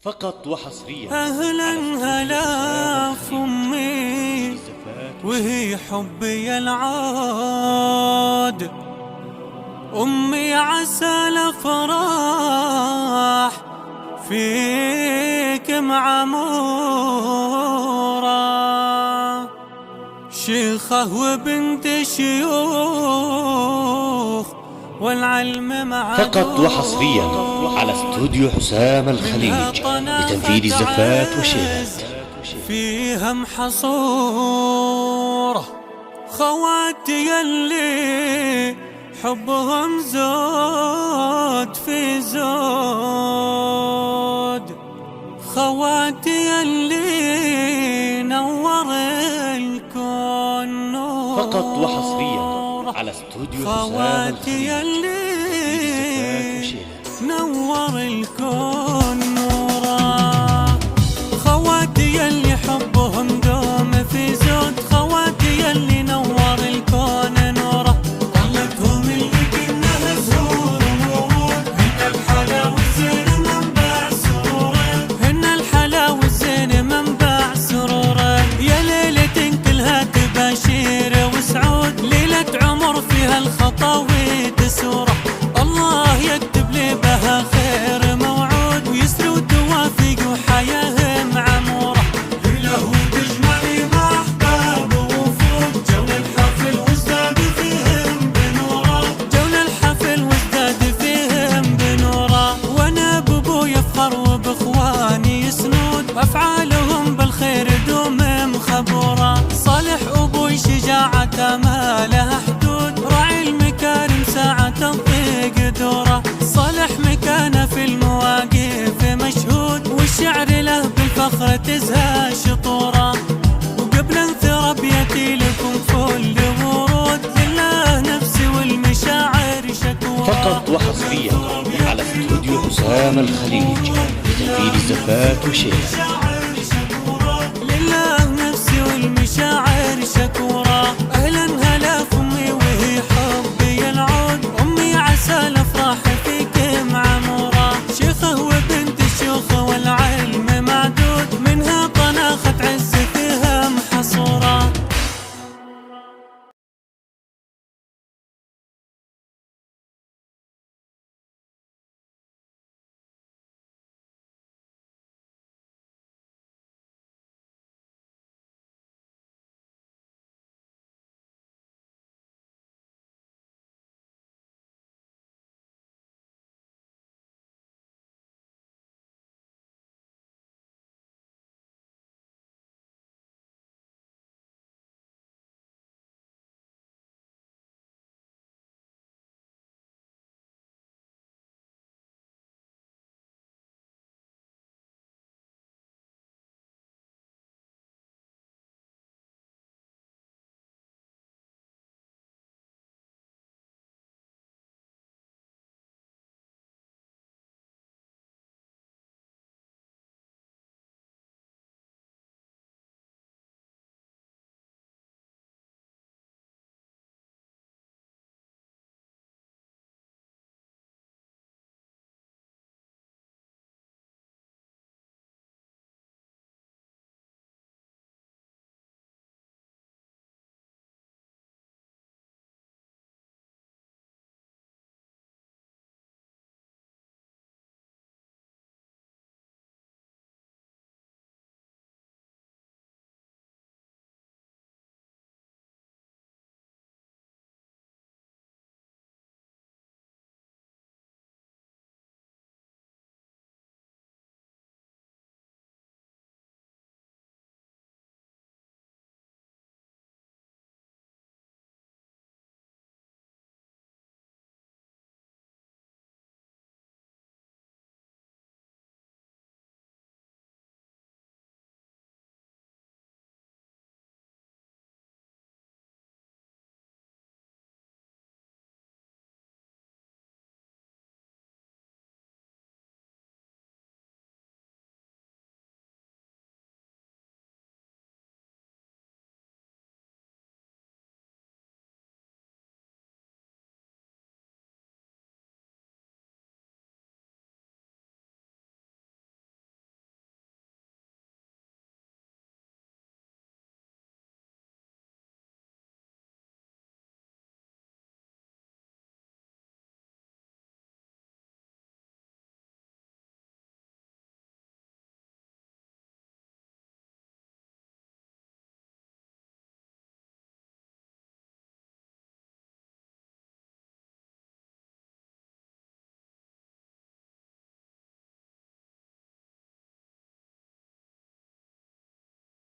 فقط وحصريا. أهلا هلا في أمي وهي حبي العاد، أمي عسى الأفراح فيك معمورة، شيخة وبنت شيوخ والعلم معدورة. فقط وحصريا على استوديو حسام الخليج لتنفيذ الزفات والشيلات. فيها محصورة خواتي يلي حبهم زود في زود، خواتي يلي نور الكون نور. فقط وحصريا على استوديو حسام خواتي يلي نور الكون نورا، خواتي يلي حبهم دوم في زود، خواتي يلي نور الكون نورا. طلتهم اللي كنا زهور وورود، هن الحلا والزين منبع سروره، هن الحلا والزين منبع سروره. يا ليلة كلها تباشير وسعود، ليلة عمر فيها الخطاوي تسوره. الله يكتب لي بها خير موعود، ويسر وتوافق وحياهم عموره. ليله وتجمعني مع احباب ووفود، جول الحفل وازداد فيهم بنوره، جول الحفل وازداد فيهم بنوره. وانا بابوي افخر وباخواني يسنود، افعالهم بالخير دوم مخبوره. صالح ابوي شجاعته ما لها حدود، راعي المكارم ساعة تضيق دوره. صالح مكانه في المواقف مشهود، والشعر له بالفخر تزهى شطوره. وقبل انثر ابيتي لكم فل ورود، لله نفسي والمشاعر شكوره. فقط وحصريا على استوديو حسام الخليج لتنفيذ الزفات والشيلات.